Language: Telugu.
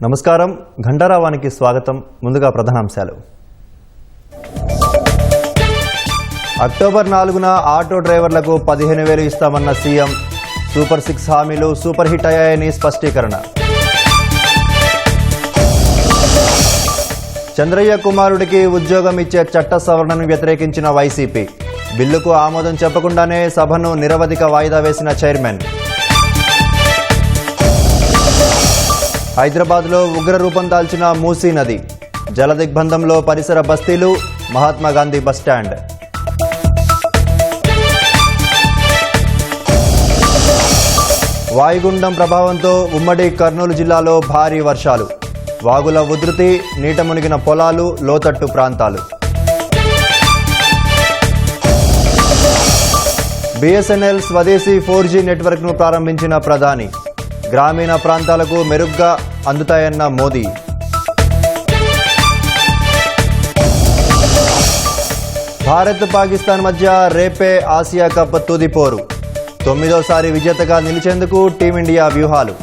నమస్కారం, ఘంటారావానికి స్వాగతం. ముందుగా ప్రధానాంశాలు. అక్టోబర్ 4న ఆటో డ్రైవర్లకు 15,000 ఇస్తామన్న సీఎం. సూపర్ 6 హామీలు సూపర్ హిట్ అయ్యాయని స్పష్టీకరణ. చంద్రయ్య కుమారుడికి ఉద్యోగం ఇచ్చే చట్ట సవరణను వ్యతిరేకించిన వైసీపీ. బిల్లుకు ఆమోదం చెప్పకుండానే సభను నిరవధిక వాయిదా వేసిన చైర్మన్. హైదరాబాద్లో ఉగ్రరూపం దాల్చిన మూసీ నది. జలదిగ్బంధంలో పరిసర బస్తీలు, మహాత్మాగాంధీ బస్టాండ్. వాయుగుండం ప్రభావంతో ఉమ్మడి కర్నూలు జిల్లాలో భారీ వర్షాలు. వాగుల ఉధృతి, నీట మునిగిన పొలాలు, లోతట్టు ప్రాంతాలు. BSNL స్వదేశీ 4G నెట్వర్క్ను ప్రారంభించిన ప్రధాని. గ్రామీణ ప్రాంతాలకు మెరుగ్గా అందుతాయన్న మోదీ. భారత్ పాకిస్తాన్ మధ్య రేపే ఆసియా కప్ తుది పోరు. 9వ సారి విజేతగా నిలిచేందుకు టీమిండియా వ్యూహాలు.